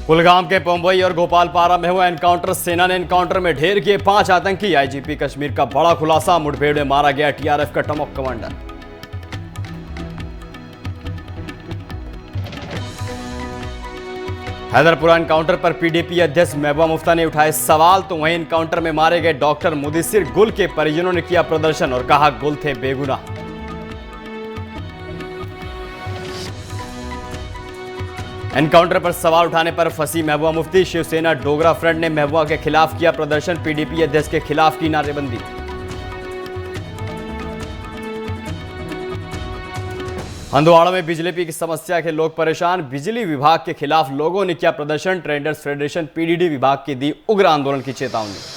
कुलगाम के पोम्बई और गोपालपारा में हुआ एनकाउंटर। सेना ने एनकाउंटर में ढेर किए 5 आतंकी। आईजीपी कश्मीर का बड़ा खुलासा, मुठभेड़ में मारा गया टीआरएफ का टॉप कमांडर। हैदरपुरा एनकाउंटर पर पीडीपी अध्यक्ष महबूबा मुफ्ती ने उठाए सवाल, तो वहीं एनकाउंटर में मारे गए डॉक्टर मुदस्सिर गुल के परिजनों ने किया प्रदर्शन और कहा गुल थे बेगुनाह। एनकाउंटर पर सवाल उठाने पर फंसी महबूबा मुफ्ती। शिवसेना डोगरा फ्रंट ने महबूबा के खिलाफ किया प्रदर्शन, पीडीपी अध्यक्ष के खिलाफ की नारेबंदी। हंदवाड़ा में बिजली की समस्या के लोग परेशान, बिजली विभाग के खिलाफ लोगों ने किया प्रदर्शन। ट्रेडर्स फेडरेशन पीडीडी विभाग की दी उग्र आंदोलन की चेतावनी।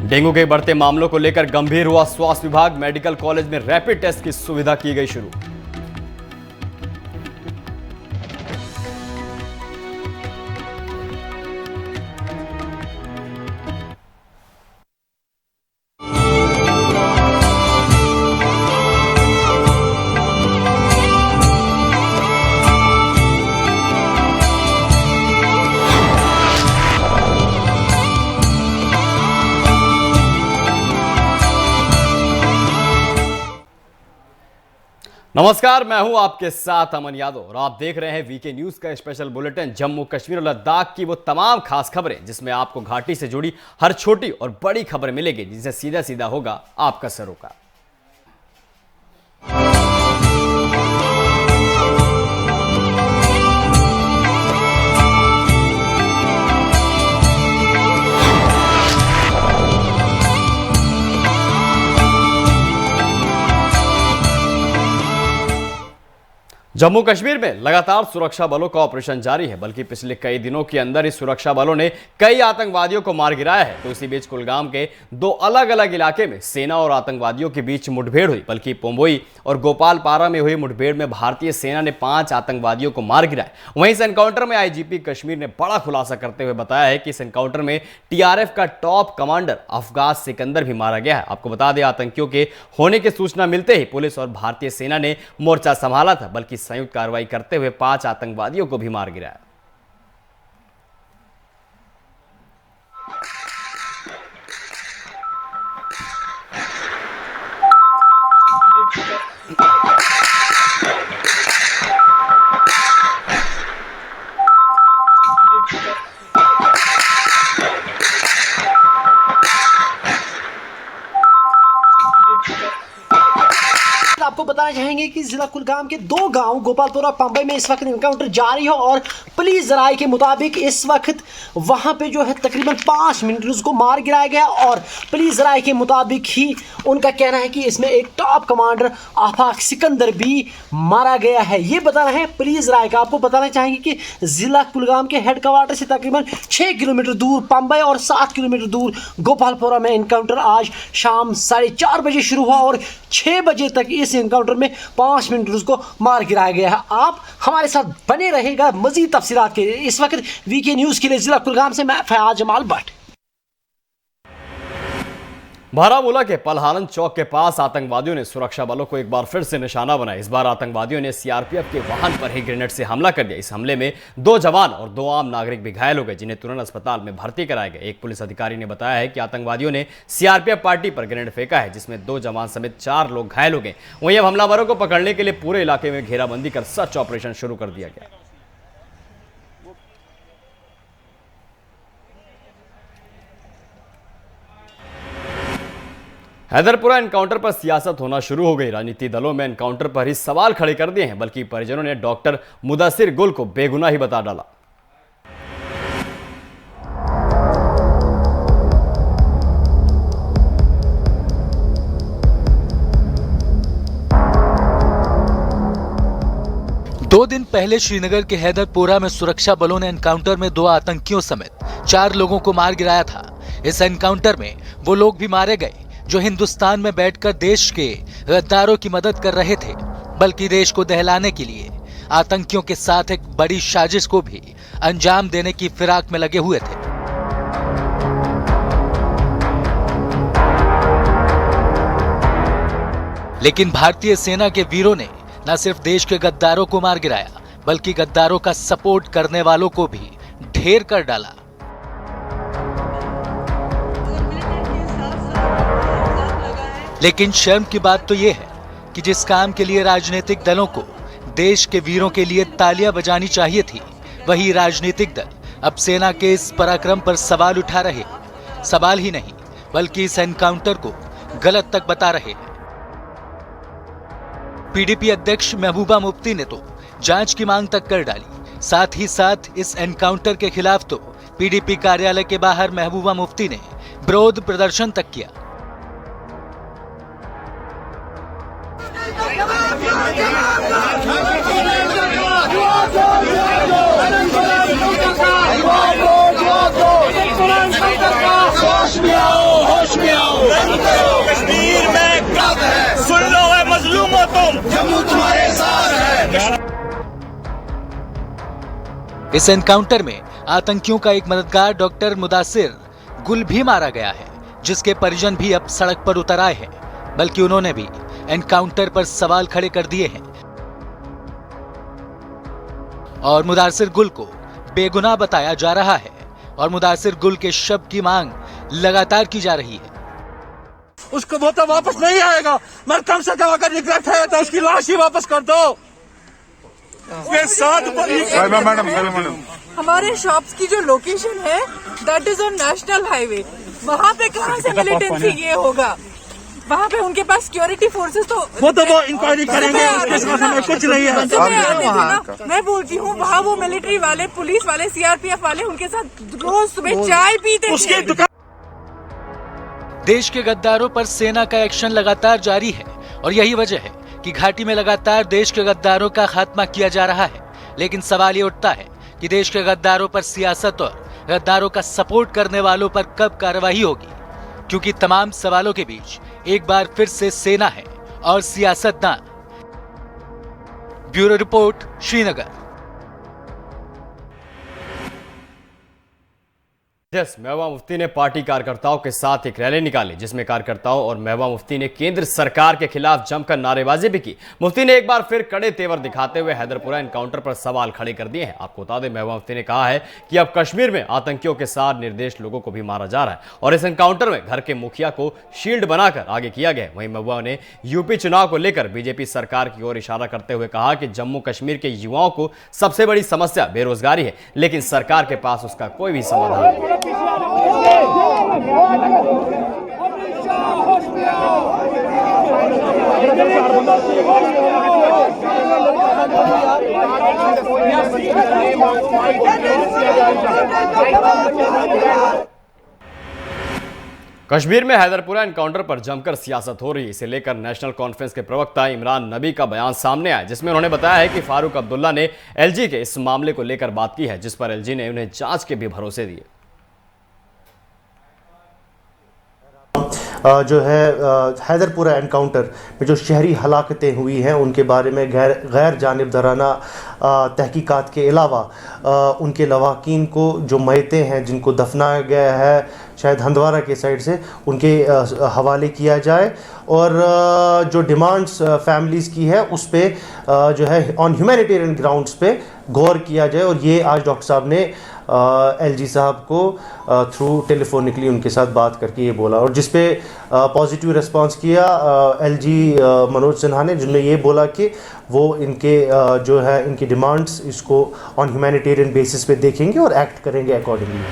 डेंगू के बढ़ते मामलों को लेकर गंभीर हुआ स्वास्थ्य विभाग। मेडिकल कॉलेज में रैपिड टेस्ट की सुविधा की गई शुरू। नमस्कार, मैं हूं आपके साथ अमन यादव और आप देख रहे हैं वीके न्यूज का स्पेशल बुलेटिन। जम्मू कश्मीर और लद्दाख की वो तमाम खास खबरें जिसमें आपको घाटी से जुड़ी हर छोटी और बड़ी खबर मिलेगी, जिनसे सीधा सीधा होगा आपका सरोकार। जम्मू कश्मीर में लगातार सुरक्षा बलों का ऑपरेशन जारी है, बल्कि पिछले कई दिनों के अंदर ही सुरक्षा बलों ने कई आतंकवादियों को मार गिराया है। तो इसी बीच कुलगाम के 2 अलग अलग इलाके में सेना और आतंकवादियों के बीच मुठभेड़ हुई, बल्कि पोम्बई और गोपालपारा में हुई मुठभेड़ में भारतीय सेना ने 5 आतंकवादियों को मार गिराया। वहीं इस एनकाउंटर में आईजीपी कश्मीर ने बड़ा खुलासा करते हुए बताया है कि इस एनकाउंटर में टीआरएफ का टॉप कमांडर अफगाज सिकंदर भी मारा गया है। आपको बता दें, आतंकियों के होने की सूचना मिलते ही पुलिस और भारतीय सेना ने मोर्चा संभाला था, बल्कि संयुक्त कार्रवाई करते हुए 5 आतंकवादियों को भी मार गिराया। आपको बताना चाहेंगे कि जिला कुलगाम के 2 गांव गोपालपुरा पंबई में इस वक्त एनकाउंटर जारी है और पुलिस जराये के मुताबिक इस वक्त वहां पे जो है तकरीबन 5 मिनट उसको मार गिराया गया और पुलिस जराये के मुताबिक ही उनका कहना है कि इसमें एक टॉप कमांडर आफाक सिकंदर भी मारा गया है। ये बताना है पुलिस जराये का। आपको बताना चाहेंगे कि जिला कुलगाम के हेडक्वार्टर से तकरीबन 6 किलोमीटर दूर पंबई और 7 किलोमीटर दूर गोपालपुरा में एनकाउंटर आज शाम 4:30 बजे शुरू हुआ और 6 बजे तक इस एनकाउंटर में 5 मिनट उसको मार गिराया गया है। आप हमारे साथ बने रहेगा मजीद तफसीलात के लिए। इस वक्त वीके न्यूज के लिए जिला कुलगाम से मैं फयाज जमाल भट्ट। बारामूला के पलहालन चौक के पास आतंकवादियों ने सुरक्षा बलों को एक बार फिर से निशाना बनाया। इस बार आतंकवादियों ने सीआरपीएफ के वाहन पर ही ग्रेनेड से हमला कर दिया। इस हमले में 2 जवान और 2 आम नागरिक भी घायल हो गए, जिन्हें तुरंत अस्पताल में भर्ती कराया गया। एक पुलिस अधिकारी ने बताया है कि आतंकवादियों ने सीआरपीएफ पार्टी पर ग्रेनेड फेंका है, जिसमें 2 जवान समेत 4 लोग घायल हो गए। वहीं अब हमलावरों को पकड़ने के लिए पूरे इलाके में घेराबंदी कर सर्च ऑपरेशन शुरू कर दिया गया। हैदरपुरा एनकाउंटर पर सियासत होना शुरू हो गई। राजनीतिक दलों में एनकाउंटर पर ही सवाल खड़े कर दिए हैं, बल्कि परिजनों ने डॉक्टर मुदस्सिर गुल को बेगुनाह ही बता डाला। दो दिन पहले श्रीनगर के हैदरपुरा में सुरक्षा बलों ने एनकाउंटर में 2 आतंकियों समेत 4 लोगों को मार गिराया था। इस एनकाउंटर में वो लोग भी मारे गए जो हिंदुस्तान में बैठकर देश के गद्दारों की मदद कर रहे थे, बल्कि देश को दहलाने के लिए आतंकियों के साथ एक बड़ी साजिश को भी अंजाम देने की फिराक में लगे हुए थे। लेकिन भारतीय सेना के वीरों ने न सिर्फ देश के गद्दारों को मार गिराया, बल्कि गद्दारों का सपोर्ट करने वालों को भी ढेर कर डाला। लेकिन शर्म की बात तो यह है कि जिस काम के लिए राजनीतिक दलों को देश के वीरों के लिए तालियां बजानी चाहिए थी, वही राजनीतिक दल अब सेना के इस पराक्रम पर सवाल उठा रहे हैं। सवाल ही नहीं, बल्कि इस एनकाउंटर को गलत तक बता रहे हैं। पीडीपी अध्यक्ष महबूबा मुफ्ती ने तो जांच की मांग तक कर डाली। साथ ही साथ इस एनकाउंटर के खिलाफ तो पीडीपी कार्यालय के बाहर महबूबा मुफ्ती ने विरोध प्रदर्शन तक किया। कश्मीर में सुन लो है मजलूम हो तुम, जम्मू तुम्हारे साथ है। इस एनकाउंटर में आतंकियों का एक मददगार डॉक्टर मुदासिर गुल भी मारा गया है, जिसके परिजन भी अब सड़क पर उतर आए हैं, बल्कि उन्होंने भी एनकाउंटर पर सवाल खड़े कर दिए हैं और मुदासिर गुल को बेगुनाह बताया जा रहा है और मुदासिर गुल के शव की मांग लगातार की जा रही है। उसको वो तो वापस नहीं आएगा, मगर कम से कम अगर रिग्रेट है तो उसकी लाश ही वापस कर दो। के साथ मैडम हमारे शॉप्स की जो लोकेशन है that is on national highway, वहाँ पे कहाँ से मिलिटेंसी ये होगा? वहाँ पे उनके पास सिक्योरिटी फोर्सेस तो वो इंक्वायरी करेंगे, उसके साथ हमें कुछ नहीं है। मैं बोलती हूँ वहाँ वो मिलिट्री वाले, पुलिस वाले, सीआरपीएफ वाले उनके साथ रोज सुबह चाय पीते थे। देश के गद्दारों पर सेना का एक्शन लगातार जारी है और यही वजह है कि घाटी में लगातार देश के गद्दारों का खात्मा किया जा रहा है। लेकिन सवाल ये उठता है कि देश के गद्दारों पर सियासत और गद्दारों का सपोर्ट करने वालों पर कब कार्रवाई होगी, क्योंकि तमाम सवालों के बीच एक बार फिर से सेना है और सियासतदान। Bureau report, Srinagar. महबूबा मुफ्ती ने पार्टी कार्यकर्ताओं के साथ एक रैली निकाली, जिसमें कार्यकर्ताओं और महबूबा मुफ्ती ने केंद्र सरकार के खिलाफ जमकर नारेबाजी भी की। मुफ्ती ने एक बार फिर कड़े तेवर दिखाते हुए हैदरपुरा एनकाउंटर पर सवाल खड़े कर दिए हैं। आपको बता दें, महबूबा मुफ्ती ने कहा है कि अब कश्मीर में आतंकियों के साथ निर्दोष लोगों को भी मारा जा रहा है और इस एनकाउंटर में घर के मुखिया को शील्ड बनाकर आगे किया गया। वहीं महबूबा ने यूपी चुनाव को लेकर बीजेपी सरकार की ओर इशारा करते हुए कहा कि जम्मू कश्मीर के युवाओं को सबसे बड़ी समस्या बेरोजगारी है, लेकिन सरकार के पास उसका कोई भी समाधान नहीं। कश्मीर में हैदरपुरा एनकाउंटर पर जमकर सियासत हो रही है। इसे लेकर नेशनल कॉन्फ्रेंस के प्रवक्ता इमरान नबी का बयान सामने आया, जिसमें उन्होंने बताया है कि फारूक अब्दुल्ला ने एलजी के इस मामले को लेकर बात की है, जिस पर एलजी ने उन्हें जांच के भी भरोसे दिए। जो है हैदरपुरा एनकाउंटर में जो शहरी हलाकतें हुई हैं उनके बारे में गैर जानिबदाराना तहकीकात के अलावा उनके लवाकीन को जो मयतें हैं जिनको दफनाया गया है शायद हंदवारा के साइड से, उनके हवाले किया जाए और जो डिमांड्स फैमिलीज़ की है उस पर जो है ऑन ह्यूमैनिटेरियन ग्राउंड्स पे गौर किया जाए। और ये आज डॉक्टर साहब ने एलजी साहब को थ्रू टेलीफोनिकली उनके साथ बात करके ये बोला और जिस पे पॉजिटिव रिस्पांस किया एलजी मनोज सिन्हा ने, जिन्होंने ये बोला कि वो इनके जो है इनकी डिमांड्स इसको ऑन ह्यूमैनिटेरियन बेसिस पे देखेंगे और एक्ट करेंगे अकॉर्डिंगली।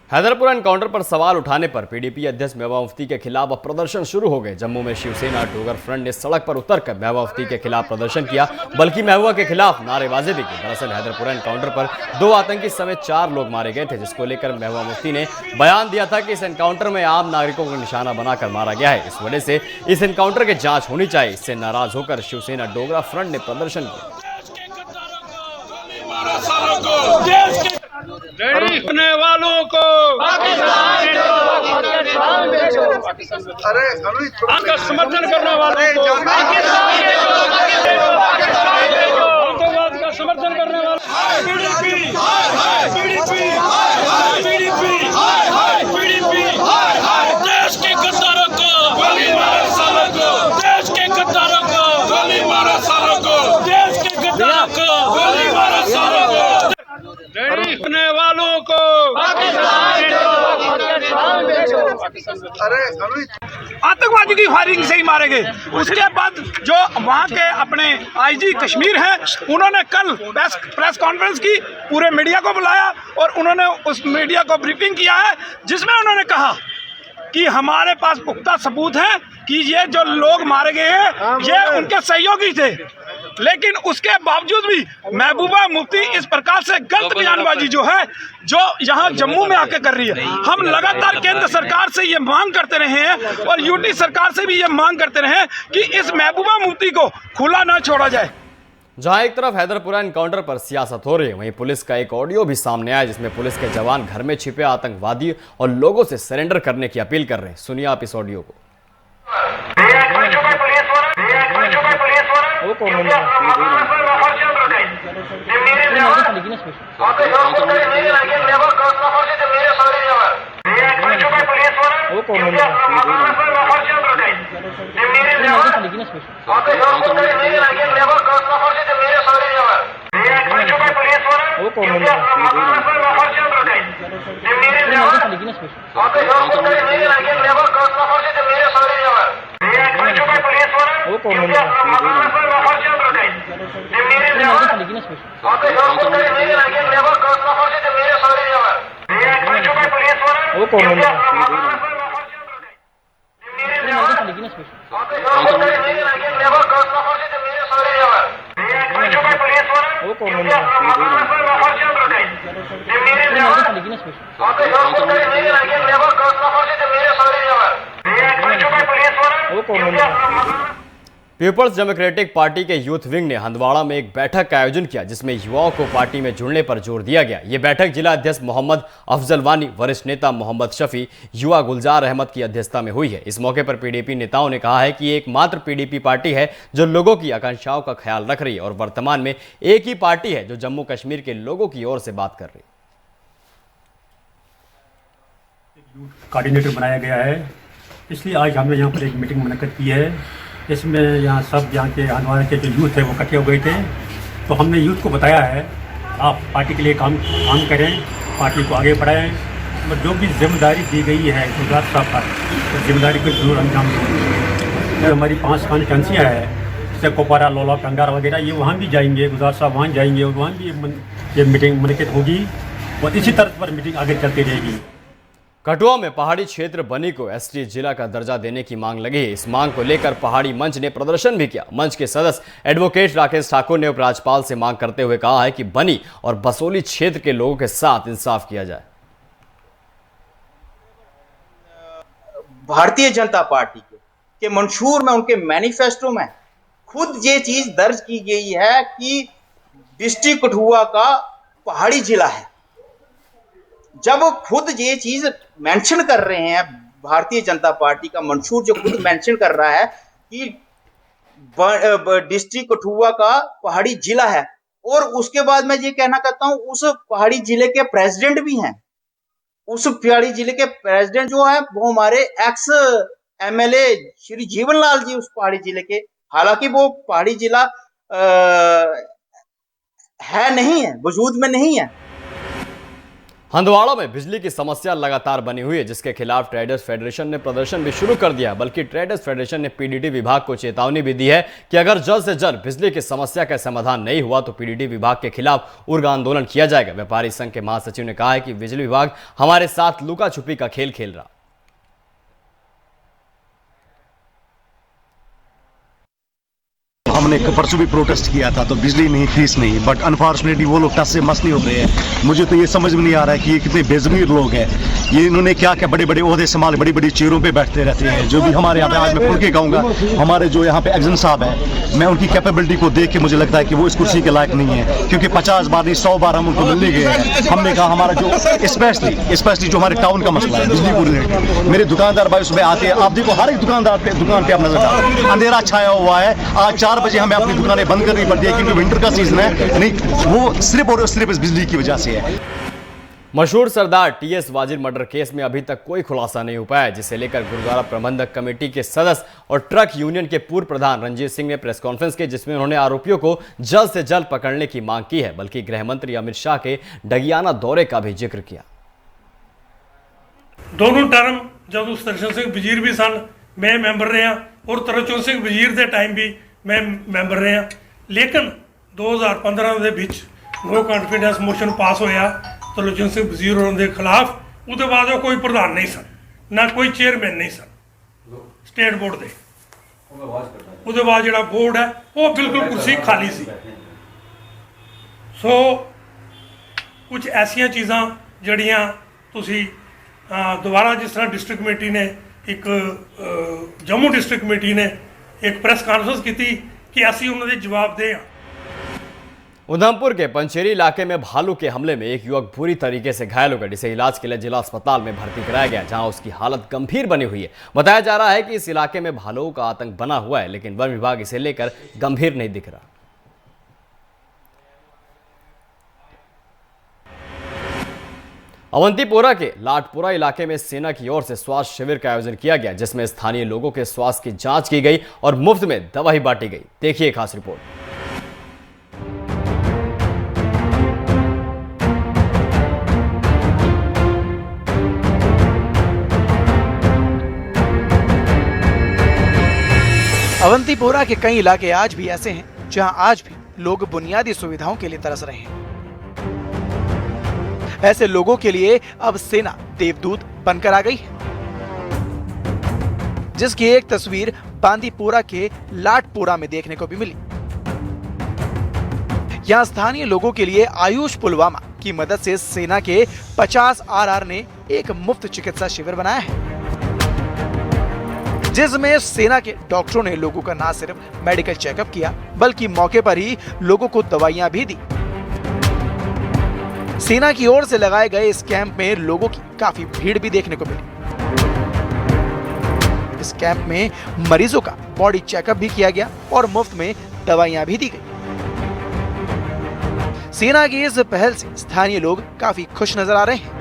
हैदरपुरा एनकाउंटर पर सवाल उठाने पर पीडीपी अध्यक्ष महबूबा मुफ्ती के खिलाफ अब प्रदर्शन शुरू हो गए। जम्मू में शिवसेना डोगर फ्रंट ने सड़क पर उतरकर महबूबा मुफ्ती के खिलाफ प्रदर्शन किया, बल्कि महबूबा के खिलाफ नारेबाजी भी की। दरअसल हैदरपुरा एनकाउंटर पर 2 आतंकी समेत 4 लोग मारे गए थे, जिसको लेकर महबूबा मुफ्ती ने बयान दिया था कि इस एनकाउंटर में आम नागरिकों को निशाना बनाकर मारा गया है, इस वजह से इस एनकाउंटर की जांच होनी चाहिए। इससे नाराज होकर शिवसेना डोगरा फ्रंट ने प्रदर्शन किया। लड़ने वालों को आका समर्थन करने वालों को आतंकवाद का समर्थन करने वालों देश के गद्दारों को गोली मारो सालों को, देश के गद्दारों को गोली मारो सालों को। लूटने वालों को आतंकवादी की फायरिंग से ही मारे गए। उसके बाद जो वहाँ के अपने आईजी कश्मीर हैं, उन्होंने कल प्रेस कॉन्फ्रेंस की, पूरे मीडिया को बुलाया और उन्होंने उस मीडिया को ब्रीफिंग किया है, जिसमें उन्होंने कहा कि हमारे पास पुख्ता सबूत हैं कि ये जो लोग मारे गए हैं ये उनके सहयोगी थे। लेकिन उसके बावजूद भी महबूबा मुफ्ती इस प्रकार से गलत बयानबाजी जो है, जो यहाँ जम्मू में आके कर रही है, हम लगातार केंद्र सरकार से ये मांग करते रहे हैं और यूटी सरकार से भी ये मांग करते रहे हैं कि इस महबूबा मुफ्ती को खुला ना छोड़ा जाए। जहां एक तरफ हैदरपुरा एनकाउंटर पर सियासत हो रही है, वहीं पुलिस का एक ऑडियो भी सामने आया जिसमें पुलिस के जवान घर में छिपे आतंकवादी और लोगों से सरेंडर करने की अपील कर रहे हैं। सुनिए आप इस ऑडियो को। पीपल्स डेमोक्रेटिक पार्टी के यूथ विंग ने हंदवाड़ा में एक बैठक का आयोजन किया जिसमें युवाओं को पार्टी में जुड़ने पर जोर दिया गया। ये बैठक जिला अध्यक्ष मोहम्मद अफजल वानी, वरिष्ठ नेता मोहम्मद शफी, युवा गुलजार अहमद की अध्यक्षता में हुई है। इस मौके पर पीडीपी नेताओं ने कहा है कि एकमात्र पीडीपी पार्टी है जो लोगों की आकांक्षाओं का ख्याल रख रही है और वर्तमान में एक ही पार्टी है जो जम्मू कश्मीर के लोगों की ओर से बात कर रही है। कोऑर्डिनेटर बनाया गया है, इसलिए आज हमने यहाँ पर एक मीटिंग मुनक्किद की है। इसमें यहाँ सब यहाँ के हंदवाड़ा के जो यूथ है वो इकट्ठे हो गए थे। तो हमने यूथ को बताया है आप पार्टी के लिए काम करें, पार्टी को आगे बढ़ाएं और जो भी जिम्मेदारी दी गई है गुजरात साहब का, तो जिम्मेदारी को जरूर अंजाम दें। जो हमारी 5 कॉन्स्टिट्यूंसियाँ हैं जैसे कोपारा, लोला, कंगार वगैरह, ये वहाँ भी जाएंगे, गुजरात साहब वहाँ जाएंगे और वहाँ भी ये मीटिंग मुनक्किद होगी और इसी तरह पर मीटिंग आगे चलती रहेगी। कठुआ में पहाड़ी क्षेत्र बनी को एसटी जिला का दर्जा देने की मांग लगी है। इस मांग को लेकर पहाड़ी मंच ने प्रदर्शन भी किया। मंच के सदस्य एडवोकेट राकेश ठाकुर ने उपराज्यपाल से मांग करते हुए कहा है कि बनी और बसोली क्षेत्र के लोगों के साथ इंसाफ किया जाए। भारतीय जनता पार्टी के मंशूर में, उनके मैनिफेस्टो में खुद ये चीज दर्ज की गई है कि डिस्ट्रिक्ट कठुआ का पहाड़ी जिला है। जब खुद ये चीज मेंशन कर रहे हैं, भारतीय जनता पार्टी का मंशूर जो खुद मेंशन कर रहा है कि डिस्ट्रिक्ट कठुआ का पहाड़ी जिला है, और उसके बाद मैं ये कहना चाहता हूं उस पहाड़ी जिले के प्रेसिडेंट भी हैं। उस पहाड़ी जिले के प्रेसिडेंट जो है वो हमारे एक्स एमएलए श्री जीवनलाल जी उस पहाड़ी जिले के, हालांकि वो पहाड़ी जिला है नहीं है, वजूद में नहीं है। हंदवाड़ा में बिजली की समस्या लगातार बनी हुई है जिसके खिलाफ ट्रेडर्स फेडरेशन ने प्रदर्शन भी शुरू कर दिया। बल्कि ट्रेडर्स फेडरेशन ने पीडीडी विभाग को चेतावनी भी दी है कि अगर जल्द से जल्द बिजली की समस्या का समाधान नहीं हुआ तो पीडीडी विभाग के खिलाफ उग्र आंदोलन किया जाएगा। व्यापारी संघ के महासचिव ने कहा है कि बिजली विभाग हमारे साथ लुका छुपी का खेल खेल रहा। हमने परसों भी प्रोटेस्ट किया था तो बिजली नहीं, फीस नहीं, बट अनफॉर्चुनेटली वो लोग टच से मस नहीं हो रहे हैं। मुझे तो ये समझ में नहीं आ रहा है कि ये कितने बेजमीर लोग हैं। ये इन्होंने क्या क्या बड़े बड़े ओहदे संभाले, बड़ी बड़ी चेयरों पे बैठते रहते हैं। जो भी हमारे यहाँ पे आज मैं खुल के कहूँगा, हमारे जो यहाँ पे एग्जन साहब है, मैं उनकी कैपेबिलिटी को देख के मुझे लगता है कि वो इस कुर्सी के लायक नहीं है, क्योंकि 50 बार नहीं 100 बार हम उनको मिलने गए हैं। हमने कहा हमारा जो स्पेशली जो हमारे टाउन का मसला है बिजली को रिलेटेड, मेरे दुकानदार भाई सुबह आते हैं, आप देखो हर एक दुकान पे आप नजर डालो अंधेरा छाया हुआ है। आज 4 बजे हमें अपनी दुकानें बंद करनी पड़ती है क्योंकि विंटर का सीजन है। नहीं, वो सिर्फ और सिर्फ इस बिजली की वजह से है। मशहूर सरदार टीएस वाजिद मर्डर केस में अभी तक कोई खुलासा नहीं हो पाया, जिसे लेकर गुरुद्वारा प्रबंधक कमेटी के सदस्य और ट्रक यूनियन के पूर्व प्रधान रंजीत सिंह ने प्रेस कॉन्फ्रेंस की, जिसमें उन्होंने आरोपियों को जल्द से जल्द पकड़ने की मांग की है, बल्कि गृह मंत्री अमित शाह के डगियाना दौरे का भी जिक्र किया। दोनों टर्म जब उस तरचंद सिंह वजीर भी सन, मैं मैंबर रहा और तरचंद सिंह वजीर के टाइम भी मैं मैंबर रहा, लेकिन 2015 के बीच नो कॉन्फिडेंस मोशन पास होया तरचंद सिंह वजीर उन्होंने खिलाफ। उसके बाद कोई प्रधान नहीं सन, ना कोई चेयरमैन नहीं सन स्टेट बोर्ड के। उसके बाद जो बोर्ड है वो बिल्कुल कुर्सी खाली सी। सो कुछ ऐसिया चीज़ां जड़ियाँ तुसी दोबारा जिस तरह डिस्ट्रिक्ट कमेटी ने एक जम्मू डिस्ट्रिक्ट कमेटी ने एक प्रेस कॉन्फ्रेंस की थी कि ऐसी उन्होंने जवाब दें। उधमपुर के पंचेरी इलाके में भालू के हमले में एक युवक बुरी तरीके से घायल हो गया, जिसे इलाज के लिए जिला अस्पताल में भर्ती कराया गया, जहां उसकी हालत गंभीर बनी हुई है। बताया जा रहा है कि इस इलाके में भालुओं का आतंक बना हुआ है, लेकिन वन विभाग इसे लेकर गंभीर नहीं दिख रहा। अवंतीपोरा के लाटपुरा इलाके में सेना की ओर से स्वास्थ्य शिविर का आयोजन किया गया, जिसमें स्थानीय लोगों के स्वास्थ्य की जांच की गई और मुफ्त में दवाई बांटी गई। देखिए खास रिपोर्ट। अवंतीपोरा के कई इलाके आज भी ऐसे हैं जहां आज भी लोग बुनियादी सुविधाओं के लिए तरस रहे हैं। ऐसे लोगों के लिए अब सेना देवदूत बनकर आ गई है, जिसकी एक तस्वीर बांदीपोरा के लाटपुरा में देखने को भी मिली। यहां स्थानीय लोगों के लिए आयुष पुलवामा की मदद से सेना के 50 RR ने एक मुफ्त चिकित्सा शिविर बनाया है, जिसमें सेना के डॉक्टरों ने लोगों का न सिर्फ मेडिकल चेकअप किया, बल्कि मौके पर ही लोगों को दवाइयां भी दी। सेना की ओर से लगाए गए इस कैंप में लोगों की काफी भीड़ भी देखने को मिली। इस कैंप में मरीजों का बॉडी चेकअप भी किया गया और मुफ्त में दवाइयां भी दी गई। सेना की इस पहल से स्थानीय लोग काफी खुश नजर आ रहे हैं।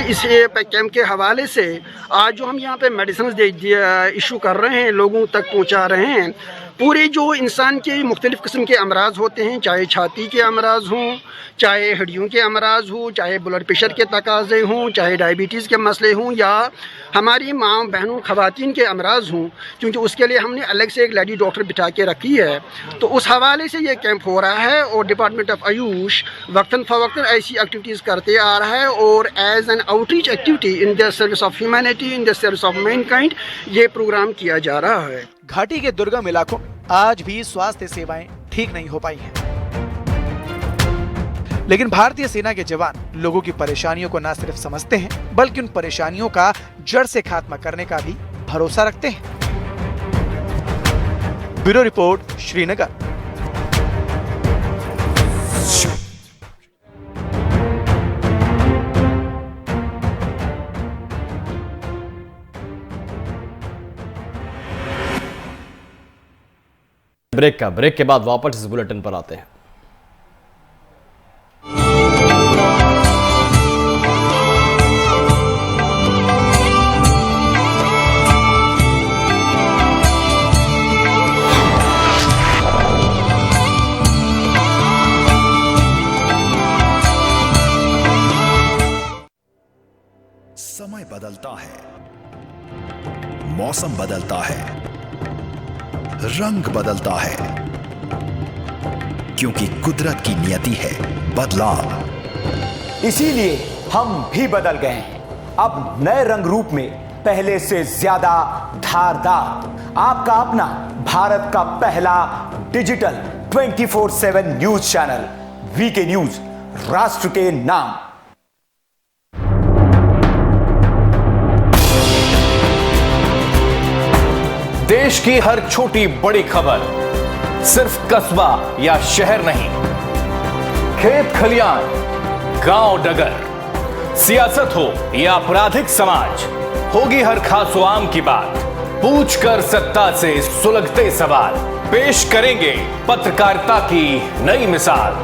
इस कैंप के हवाले से आज जो हम यहाँ पे मेडिसिन इशू कर रहे हैं, लोगों तक पहुँचा रहे हैं, पूरे जो इंसान के मुख्तलिफ़ किस्म के अमराज होते हैं, चाहे छाती के अमराज हों, चाहे हड्डियों के अमराज हों, चाहे ब्लड प्रेशर के तकाज़े हों, चाहे डायबिटीज़ के मसले हों, या हमारी माँ बहनों ख़वातीन के अमराज हों, क्योंकि उसके लिए हमने अलग से एक लेडी डॉक्टर बिठा के रखी है। तो उस हवाले से ये कैंप हो रहा है और डिपार्टमेंट ऑफ आयुष वक्तन फ़वक्तन ऐसी एक्टिविटीज़ करते आ रहा है और as an outreach activity in the service of humanity, in the service of mankind ये प्रोग्राम किया जा रहा है। घाटी के दुर्गम इलाकों में आज भी स्वास्थ्य सेवाएं ठीक नहीं हो पाई हैं, लेकिन भारतीय सेना के जवान लोगों की परेशानियों को न सिर्फ समझते हैं, बल्कि उन परेशानियों का जड़ से खात्मा करने का भी भरोसा रखते हैं। Bureau report, Srinagar. ब्रेक के बाद वापस इस बुलेटिन पर आते हैं। समय बदलता है, मौसम बदलता है, रंग बदलता है, क्योंकि कुदरत की नियति है बदलाव। इसीलिए हम भी बदल गए हैं, अब नए रंग रूप में, पहले से ज्यादा धारदार। आपका अपना भारत का पहला digital 24/7 news channel VK news, राष्ट्र के नाम। देश की हर छोटी बड़ी खबर सिर्फ कस्बा या शहर नहीं, खेत खलियान, गांव डगर, सियासत हो या आपराधिक समाज, होगी हर खास आम की बात। पूछ कर सत्ता से सुलगते सवाल, पेश करेंगे पत्रकारिता की नई मिसाल।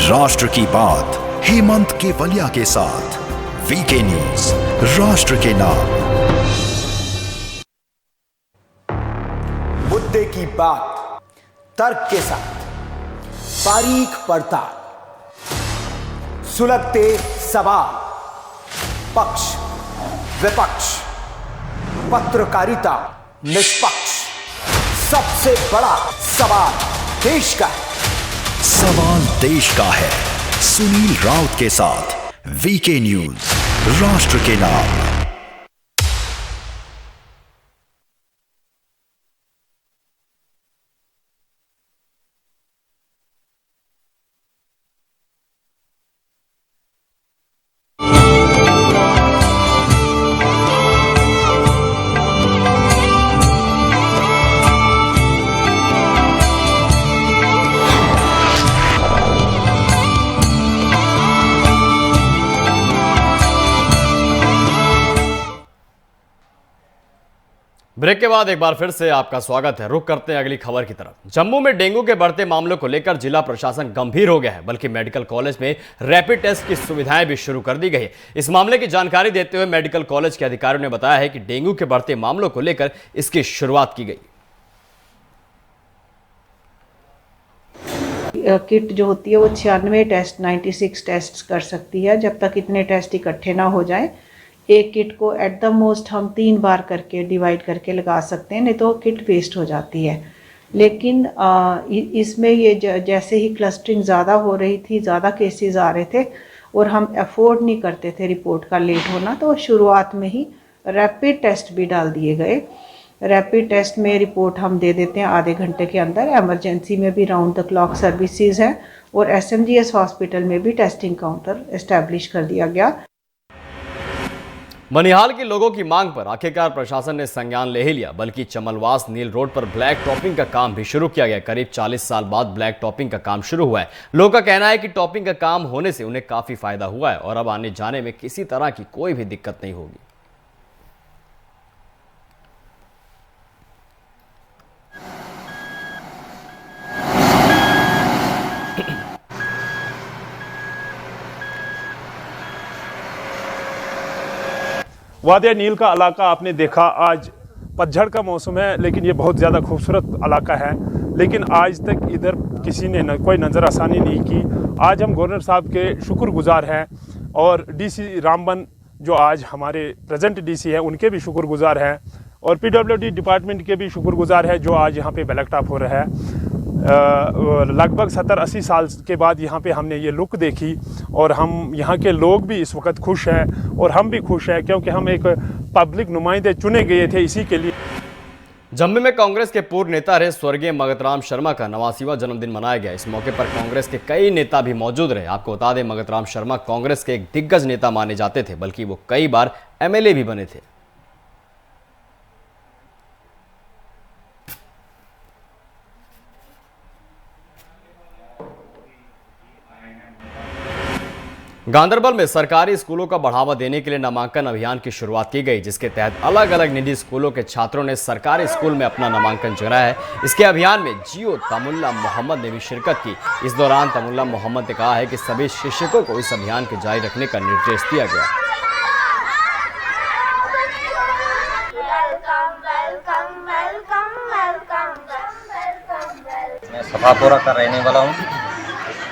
राष्ट्र की बात हेमंत केवलिया के साथ वीके न्यूज, राष्ट्र के नाम। मुद्दे की बात तर्क के साथ, बारीक पड़ताल, सुलगते सवाल, पक्ष विपक्ष, पत्रकारिता निष्पक्ष। सबसे बड़ा सवाल देश का है। सवाल देश का है। सुनील राउत के साथ वीके न्यूज, राष्ट्र के नाम। ब्रेक के बाद एक बार फिर से आपका स्वागत है। रुक करते हैं अगली खबर की तरफ। जम्मू में डेंगू के बढ़ते मामलों को लेकर जिला प्रशासन गंभीर हो गया है, बल्कि मेडिकल कॉलेज में रैपिड टेस्ट की सुविधाएं भी शुरू कर दी गई है। इस मामले की जानकारी देते हुए मेडिकल कॉलेज के अधिकारियों ने बताया है कि डेंगू के बढ़ते मामलों को लेकर इसकी शुरुआत की गई। किट जो होती है वो 96 टेस्ट 96 टेस्ट कर सकती है। जब तक इतने टेस्ट इकट्ठे ना हो जाए, एक किट को एट द मोस्ट हम 3 बार करके डिवाइड करके लगा सकते हैं, नहीं तो किट वेस्ट हो जाती है। लेकिन इसमें ये जैसे ही क्लस्टरिंग ज़्यादा हो रही थी, ज़्यादा केसेस आ रहे थे और हम अफोर्ड नहीं करते थे रिपोर्ट का लेट होना, तो शुरुआत में ही रैपिड टेस्ट भी डाल दिए गए। रैपिड टेस्ट में रिपोर्ट हम दे देते हैं आधे घंटे के अंदर। एमरजेंसी में भी राउंड द क्लॉक सर्विसेज हैं और SMGS हॉस्पिटल में भी टेस्टिंग काउंटर इस्टेब्लिश कर दिया गया। मनिहाल के लोगों की मांग पर आखिरकार प्रशासन ने संज्ञान ले ही लिया, बल्कि चमलवास नील रोड पर ब्लैक टॉपिंग का काम भी शुरू किया गया। करीब 40 साल बाद ब्लैक टॉपिंग का काम शुरू हुआ है। लोगों का कहना है कि टॉपिंग का काम होने से उन्हें काफी फायदा हुआ है और अब आने जाने में किसी तरह की कोई भी दिक्कत नहीं होगी। वादिया नील का इलाका आपने देखा, आज पतझड़ का मौसम है, लेकिन ये बहुत ज़्यादा खूबसूरत इलाका है। लेकिन आज तक इधर किसी ने कोई नज़र आसानी नहीं की। आज हम गवर्नर साहब के शुक्रगुजार हैं और DC रामबन जो आज हमारे प्रेजेंट DC हैं उनके भी शुक्रगुजार हैं और PWD डिपार्टमेंट के भी शुक्रगुजार हैं जो आज यहाँ पे ब्लैक टॉप हो रहा है। लगभग 70-80 साल के बाद यहाँ पे हमने ये लुक देखी और हम यहाँ के लोग भी इस वक्त खुश हैं और हम भी खुश हैं क्योंकि हम एक पब्लिक नुमाइंदे चुने गए थे इसी के लिए। जम्मू में कांग्रेस के पूर्व नेता रहे स्वर्गीय मगतराम शर्मा का 89वां जन्मदिन मनाया गया। इस मौके पर कांग्रेस के कई नेता भी मौजूद रहे। आपको बता दें, मगतराम शर्मा कांग्रेस के एक दिग्गज नेता माने जाते थे, बल्कि वो कई बार MLA भी बने थे। गांदरबल में सरकारी स्कूलों का बढ़ावा देने के लिए नामांकन अभियान की शुरुआत की गई, जिसके तहत अलग अलग निजी स्कूलों के छात्रों ने सरकारी स्कूल में अपना नामांकन कराया है। इसके अभियान में GO तमुल्ला मोहम्मद ने भी शिरकत की। इस दौरान तमुल्ला मोहम्मद ने कहा है कि सभी शिक्षकों को इस अभियान के जारी रखने का निर्देश दिया गया। मैं सफापुरा का रहने वाला हूँ।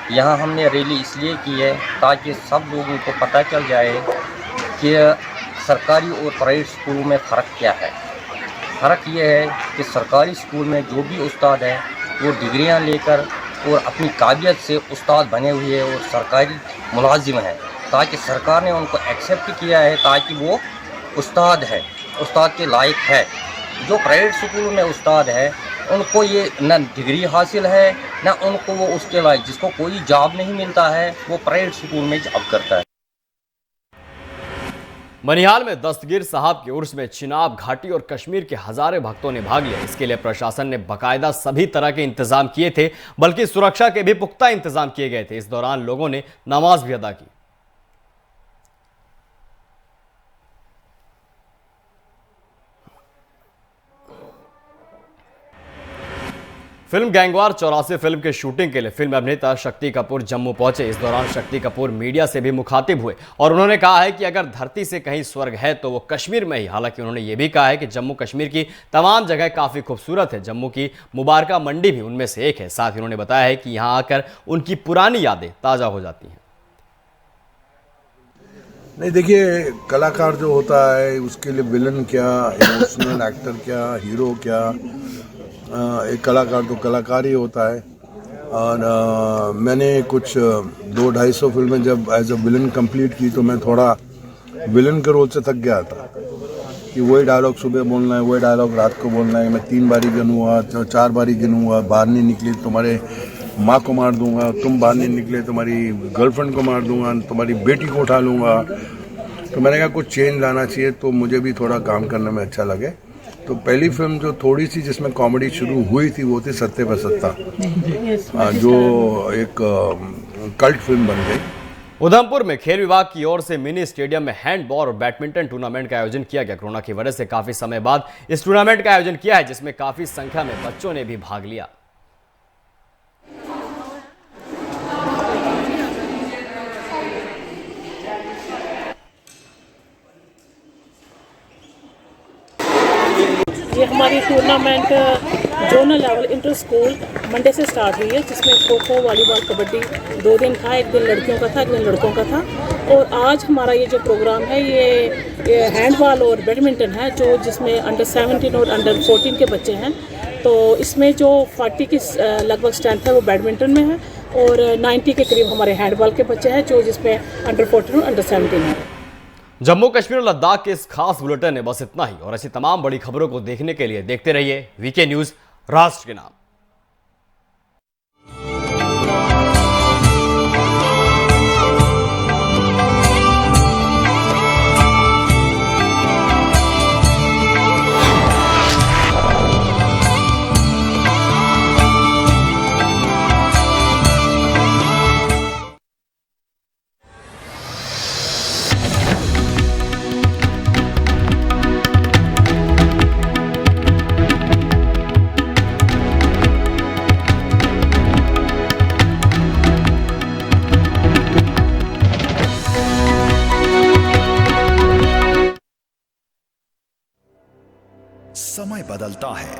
यहाँ हमने रैली इसलिए की है ताकि सब लोगों को पता चल जाए कि सरकारी और प्राइवेट स्कूलों में फ़र्क क्या है। फ़र्क ये है कि सरकारी स्कूल में जो भी उस्ताद है वो डिग्रियाँ लेकर और अपनी काबिलियत से उस्ताद बने हुए और सरकारी मुलाजिम हैं, ताकि सरकार ने उनको एक्सेप्ट किया है ताकि वो उस्ताद है, उस्ताद के लायक है। जो प्राइवेट स्कूलों में उस्ताद है उनको ये न डिग्री हासिल है न उनको वो उसके लायक, जिसको कोई जॉब नहीं मिलता है वो प्राइवेट स्कूल में जॉब करता है। मनिहाल में दस्तगीर साहब के उर्स में चिनाब घाटी और कश्मीर के हजारों भक्तों ने भाग लिया। इसके लिए प्रशासन ने बाकायदा सभी तरह के इंतजाम किए थे, बल्कि सुरक्षा के भी पुख्ता इंतजाम किए गए थे। इस दौरान लोगों ने नमाज भी अदा की। फिल्म गैंगवार 84 फिल्म के शूटिंग के लिए फिल्म अभिनेता शक्ति कपूर जम्मू पहुंचे। इस दौरान शक्ति कपूर मीडिया से भी मुखातिब हुए और उन्होंने कहा है कि अगर धरती से कहीं स्वर्ग है तो वो कश्मीर में ही। हालांकि उन्होंने ये भी कहा है कि जम्मू कश्मीर की तमाम जगह काफी खूबसूरत है। जम्मू की मुबारका मंडी भी उनमें से एक है। साथ ही उन्होंने बताया है कि यहाँ आकर उनकी पुरानी यादें ताजा हो जाती हैं। नहीं, देखिए, कलाकार जो होता है उसके लिए विलन क्या, इमोशनल एक्टर क्या, हीरो क्या, एक कलाकार तो कलाकार ही होता है। और मैंने कुछ 200-250 फिल्में जब एज अ विलन कंप्लीट की तो मैं थोड़ा विलन के रोल से थक गया था कि वही डायलॉग सुबह बोलना है, वही डायलॉग रात को बोलना है। मैं 3 बारी गिनूंगा, 4 बारी गिनूंगा, बाहर नहीं निकली तुम्हारे माँ को मार दूंगा, तुम बाहर नहीं निकले तुम्हारी गर्लफ्रेंड को मार दूंगा, तुम्हारी बेटी को उठा लूँगा। तो मैंने कहा कुछ चेंज लाना चाहिए, तो मुझे भी थोड़ा काम करने में अच्छा लगे। तो पहली फिल्म जो थोड़ी सी जिसमें कॉमेडी शुरू हुई थी वो थी सत्ते पे सत्ता, जो एक कल्ट फिल्म बन गई। उधमपुर में खेल विभाग की ओर से मिनी स्टेडियम में हैंडबॉल और बैडमिंटन टूर्नामेंट का आयोजन किया गया। कोरोना की वजह से काफी समय बाद इस टूर्नामेंट का आयोजन किया है, जिसमें काफी संख्या में बच्चों ने भी भाग लिया। ये हमारी tournament zonal level inter school Monday से स्टार्ट हुई है, जिसमें खो खो, वॉलीबॉल, कबड्डी 2 दिन था। एक दिन लड़कियों का था, एक दिन लड़कों का था। और आज हमारा ये जो प्रोग्राम है ये हैंडबॉल और बैडमिंटन है, जो जिसमें अंडर 17 और अंडर 14 के बच्चे हैं। तो इसमें जो 40 की लगभग स्ट्रेंथ है वो बैडमिंटन में है और 90 के करीब हमारे हैंडबॉल के बच्चे हैं, जो जिसमें अंडर 14 और अंडर 17 है। जम्मू कश्मीर और लद्दाख के इस खास बुलेटिन में बस इतना ही। और ऐसी तमाम बड़ी खबरों को देखने के लिए देखते रहिए वीके न्यूज, राष्ट्र के नाम। समय बदलता है,